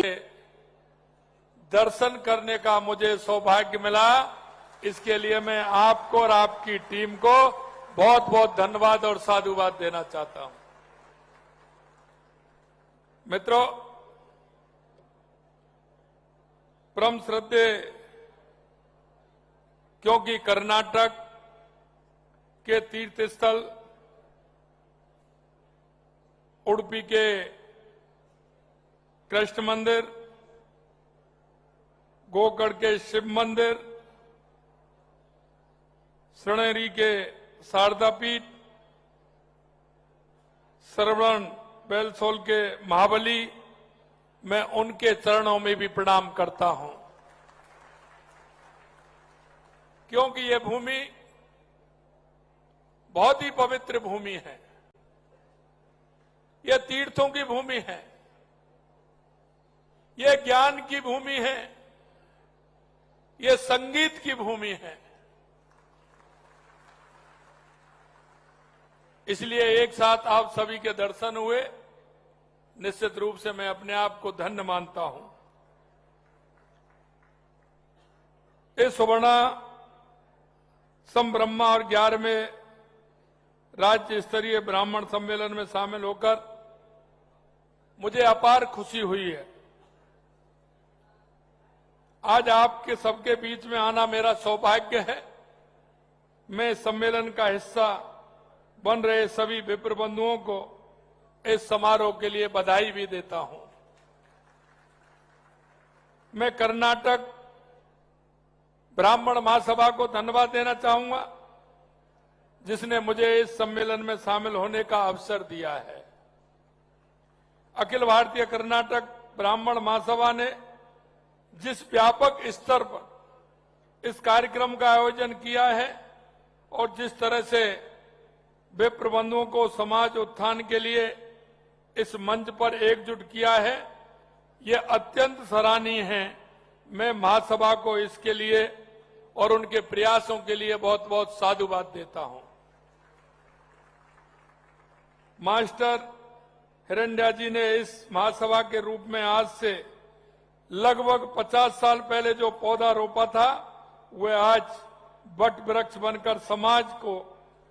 के दर्शन करने का मुझे सौभाग्य मिला। इसके लिए मैं आपको और आपकी टीम को बहुत बहुत धन्यवाद और साधुवाद देना चाहता हूं। मित्रों, परम श्रद्धेय, क्योंकि कर्नाटक के तीर्थ स्थल उडुपी के कृष्ण मंदिर, गोकर्ण के शिव मंदिर, श्रृंगेरी के शारदा पीठ, श्रवण बेलसोल के महाबली, मैं उनके चरणों में भी प्रणाम करता हूं, क्योंकि ये भूमि बहुत ही पवित्र भूमि है। यह तीर्थों की भूमि है, यह ज्ञान की भूमि है, यह संगीत की भूमि है। इसलिए एक साथ आप सभी के दर्शन हुए, निश्चित रूप से मैं अपने आप को धन्य मानता हूं। इस सुवर्ण संब्रह्मा और 11वें राज्य स्तरीय ब्राह्मण सम्मेलन में शामिल होकर मुझे अपार खुशी हुई है। आज आपके सबके बीच में आना मेरा सौभाग्य है। मैं इस सम्मेलन का हिस्सा बन रहे सभी विप्र बंधुओं को इस समारोह के लिए बधाई भी देता हूं। मैं कर्नाटक ब्राह्मण महासभा को धन्यवाद देना चाहूंगा, जिसने मुझे इस सम्मेलन में शामिल होने का अवसर दिया है। अखिल भारतीय कर्नाटक ब्राह्मण महासभा ने जिस व्यापक स्तर पर इस कार्यक्रम का आयोजन किया है और जिस तरह से विप्र बंधुओं को समाज उत्थान के लिए इस मंच पर एकजुट किया है, यह अत्यंत सराहनीय है। मैं महासभा को इसके लिए और उनके प्रयासों के लिए बहुत बहुत साधुवाद देता हूं। मास्टर हिरण्या जी ने इस महासभा के रूप में आज से लगभग 50 साल पहले जो पौधा रोपा था, वह आज वट वृक्ष बनकर समाज को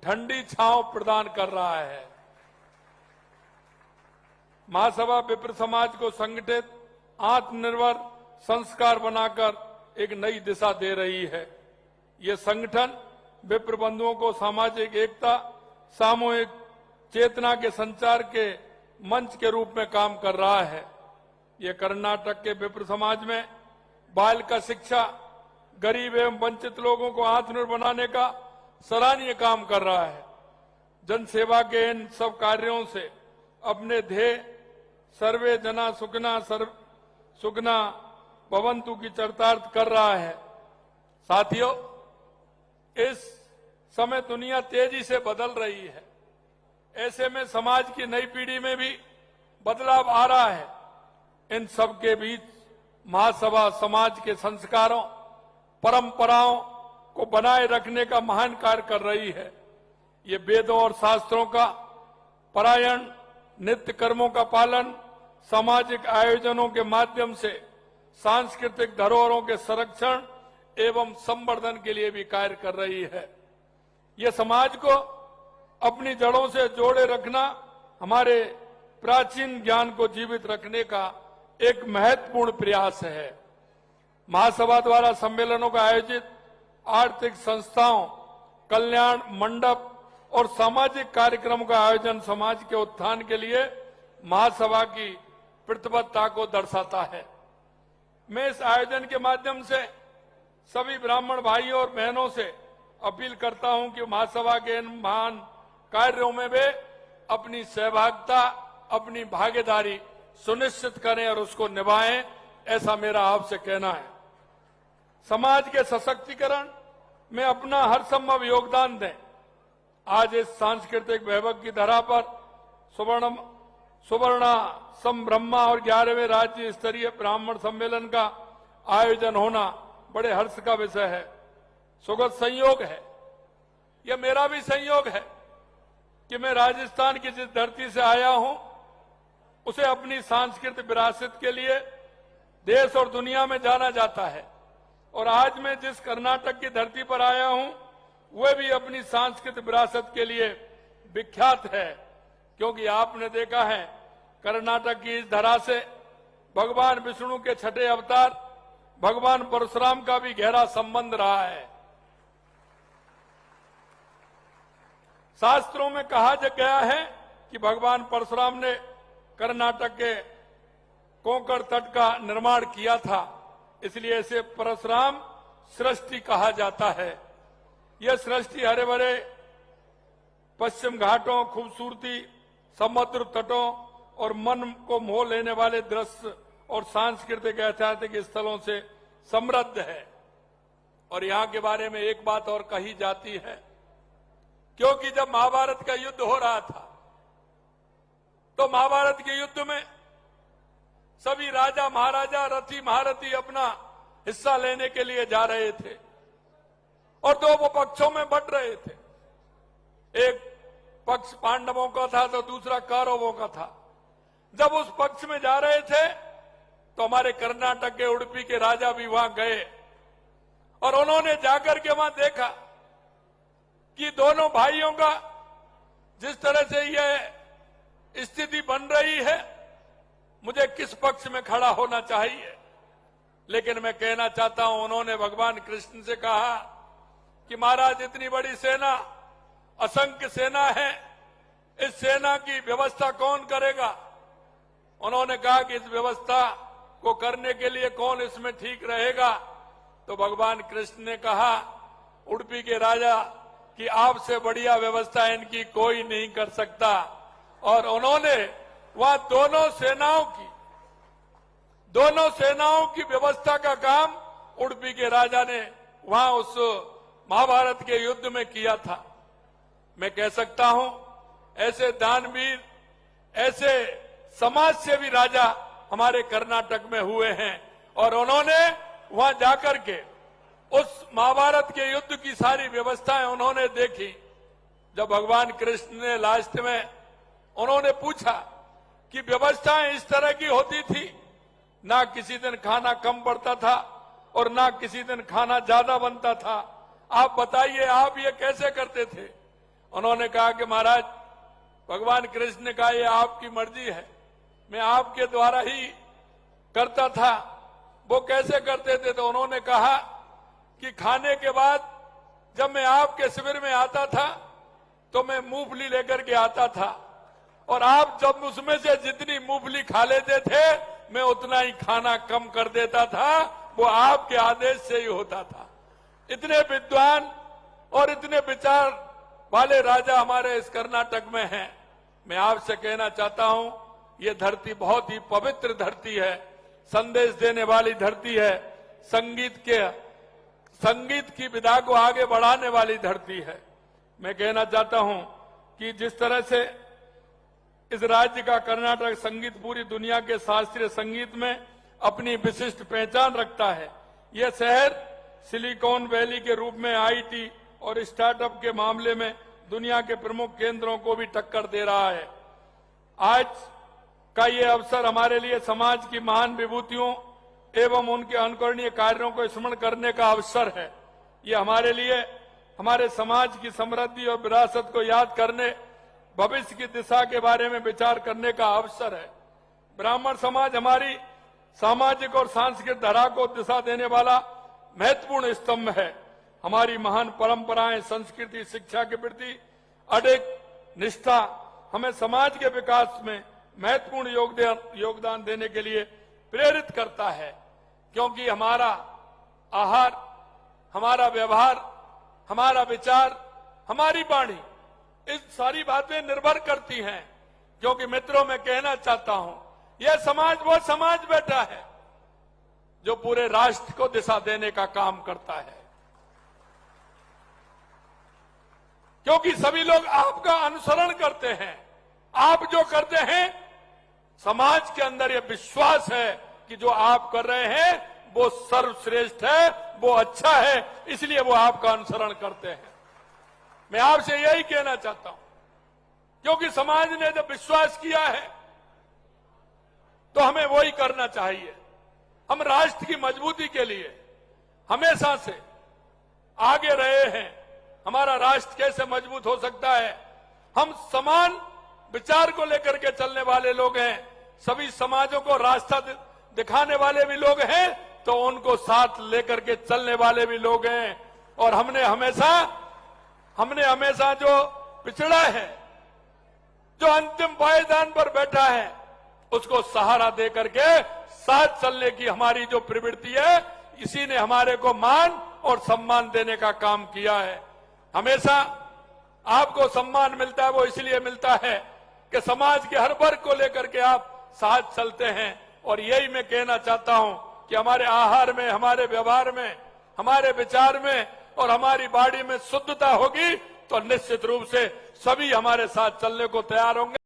ठंडी छांव प्रदान कर रहा है। महासभा विप्र समाज को संगठित, आत्मनिर्भर, संस्कार बनाकर एक नई दिशा दे रही है। ये संगठन विप्र बंधुओं को सामाजिक एकता, सामूहिक चेतना के संचार के मंच के रूप में काम कर रहा है। ये कर्नाटक के विप्र समाज में बाल का शिक्षा, गरीब एवं वंचित लोगों को आत्मनिर्भर बनाने का सराहनीय काम कर रहा है। जन सेवा के इन सब कार्यों से अपने ध्येय सर्वे जना सुखना भवंतु की चरितार्थ कर रहा है। साथियों, इस समय दुनिया तेजी से बदल रही है। ऐसे में समाज की नई पीढ़ी में भी बदलाव आ रहा है। इन सब के बीच महासभा समाज के संस्कारों, परंपराओं को बनाए रखने का महान कार्य कर रही है। ये वेदों और शास्त्रों का पारायण, नित्य कर्मों का पालन, सामाजिक आयोजनों के माध्यम से सांस्कृतिक धरोहरों के संरक्षण एवं संवर्धन के लिए भी कार्य कर रही है। ये समाज को अपनी जड़ों से जोड़े रखना, हमारे प्राचीन ज्ञान को जीवित रखने का एक महत्वपूर्ण प्रयास है। महासभा द्वारा सम्मेलनों का आयोजित आर्थिक संस्थाओं, कल्याण मंडप और सामाजिक कार्यक्रमों का आयोजन समाज के उत्थान के लिए महासभा की प्रतिबद्धता को दर्शाता है। मैं इस आयोजन के माध्यम से सभी ब्राह्मण भाइयों और बहनों से अपील करता हूं कि महासभा के इन महान कार्यों में वे अपनी सहभागिता, अपनी भागीदारी सुनिश्चित करें और उसको निभाएं, ऐसा मेरा आपसे कहना है। समाज के सशक्तिकरण में अपना हर संभव योगदान दें। आज इस सांस्कृतिक वैभव की धरा पर सुवर्ण संब्रह्मा और 11वें राज्य स्तरीय ब्राह्मण सम्मेलन का आयोजन होना बड़े हर्ष का विषय है, सुखद संयोग है। यह मेरा भी संयोग है कि मैं राजस्थान की जिस धरती से आया हूं, उसे अपनी सांस्कृतिक विरासत के लिए देश और दुनिया में जाना जाता है। और आज मैं जिस कर्नाटक की धरती पर आया हूं, वह भी अपनी सांस्कृतिक विरासत के लिए विख्यात है, क्योंकि आपने देखा है कर्नाटक की इस धरा से भगवान विष्णु के छठे अवतार भगवान परशुराम का भी गहरा संबंध रहा है। शास्त्रों में कहा गया है कि भगवान परशुराम ने कर्नाटक के कोंकण तट का निर्माण किया था, इसलिए इसे परशुराम सृष्टि कहा जाता है। यह सृष्टि हरे भरे पश्चिम घाटों, खूबसूरती, समुद्र तटों और मन को मोह लेने वाले दृश्य और सांस्कृतिक ऐतिहासिक स्थलों से समृद्ध है। और यहां के बारे में एक बात और कही जाती है, क्योंकि जब महाभारत का युद्ध हो रहा था तो महाभारत के युद्ध में सभी राजा महाराजा, रथी महारथी अपना हिस्सा लेने के लिए जा रहे थे और दो वो पक्षों में बंट रहे थे। एक पक्ष पांडवों का था तो दूसरा कौरवों का था। जब उस पक्ष में जा रहे थे तो हमारे कर्नाटक के उडुपी के राजा भी वहां गए और उन्होंने जाकर के वहां देखा कि दोनों भाइयों का जिस तरह से यह स्थिति बन रही है, मुझे किस पक्ष में खड़ा होना चाहिए। लेकिन मैं कहना चाहता हूं, उन्होंने भगवान कृष्ण से कहा कि महाराज इतनी बड़ी सेना, असंख्य सेना है, इस सेना की व्यवस्था कौन करेगा। उन्होंने कहा कि इस व्यवस्था को करने के लिए कौन इसमें ठीक रहेगा। तो भगवान कृष्ण ने कहा उडुपी के राजा कि आपसे बढ़िया व्यवस्था इनकी कोई नहीं कर सकता। और उन्होंने वहां दोनों सेनाओं की व्यवस्था का काम उडुपी के राजा ने वहां उस महाभारत के युद्ध में किया था। मैं कह सकता हूं, ऐसे दानवीर, ऐसे समाज सेवी राजा हमारे कर्नाटक में हुए हैं और उन्होंने वहां जाकर के उस महाभारत के युद्ध की सारी व्यवस्थाएं उन्होंने देखी। जब भगवान कृष्ण ने लास्ट में उन्होंने पूछा कि व्यवस्थाएं इस तरह की होती थी, ना किसी दिन खाना कम पड़ता था और ना किसी दिन खाना ज्यादा बनता था, आप बताइए आप ये कैसे करते थे। उन्होंने कहा कि महाराज, भगवान कृष्ण ने कहा ये आपकी मर्जी है, मैं आपके द्वारा ही करता था। वो कैसे करते थे, तो उन्होंने कहा कि खाने के बाद जब मैं आपके शिविर में आता था तो मैं मूंगफली लेकर के आता था और आप जब उसमें से जितनी मूंगफली खा लेते थे मैं उतना ही खाना कम कर देता था। वो आपके आदेश से ही होता था। इतने विद्वान और इतने विचार वाले राजा हमारे इस कर्नाटक में हैं। मैं आपसे कहना चाहता हूं, ये धरती बहुत ही पवित्र धरती है, संदेश देने वाली धरती है, संगीत की विधा को आगे बढ़ाने वाली धरती है। मैं कहना चाहता हूं कि जिस तरह से इस राज्य का कर्नाटक संगीत पूरी दुनिया के शास्त्रीय संगीत में अपनी विशिष्ट पहचान रखता है। यह शहर सिलिकॉन वैली के रूप में आईटी और स्टार्टअप के मामले में दुनिया के प्रमुख केंद्रों को भी टक्कर दे रहा है। आज का ये अवसर हमारे लिए समाज की महान विभूतियों एवं उनके अनुकरणीय कार्यों को स्मरण करने का अवसर है। ये हमारे लिए हमारे समाज की समृद्धि और विरासत को याद करने, भविष्य की दिशा के बारे में विचार करने का अवसर है। ब्राह्मण समाज हमारी सामाजिक और सांस्कृतिक धारा को दिशा देने वाला महत्वपूर्ण स्तंभ है। हमारी महान परंपराएं, संस्कृति, शिक्षा के प्रति अडिग निष्ठा हमें समाज के विकास में महत्वपूर्ण योगदान देने के लिए प्रेरित करता है, क्योंकि हमारा आहार, हमारा व्यवहार, हमारा विचार, हमारी वाणी, इस सारी बातें निर्भर करती हैं। क्योंकि मित्रों, मैं कहना चाहता हूं, यह समाज वो समाज बैठा है जो पूरे राष्ट्र को दिशा देने का काम करता है। क्योंकि सभी लोग आपका अनुसरण करते हैं। आप जो करते हैं, समाज के अंदर यह विश्वास है कि जो आप कर रहे हैं वो सर्वश्रेष्ठ है, वो अच्छा है, इसलिए वो आपका अनुसरण करते हैं। मैं आपसे यही कहना चाहता हूं, क्योंकि समाज ने जब विश्वास किया है तो हमें वही करना चाहिए। हम राष्ट्र की मजबूती के लिए हमेशा से आगे रहे हैं। हमारा राष्ट्र कैसे मजबूत हो सकता है? हम समान विचार को लेकर के चलने वाले लोग हैं। सभी समाजों को रास्ता दिखाने वाले भी लोग हैं, तो उनको साथ लेकर के चलने वाले भी लोग हैं। और हमने हमेशा जो पिछड़ा है, जो अंतिम पायदान पर बैठा है, उसको सहारा दे करके साथ चलने की हमारी जो प्रवृत्ति है, इसी ने हमारे को मान और सम्मान देने का काम किया है। हमेशा आपको सम्मान मिलता है, वो इसलिए मिलता है कि समाज के हर वर्ग को लेकर के आप साथ चलते हैं। और यही मैं कहना चाहता हूं कि हमारे आहार में, हमारे व्यवहार में, हमारे विचार में और हमारी बाड़ी में शुद्धता होगी तो निश्चित रूप से सभी हमारे साथ चलने को तैयार होंगे।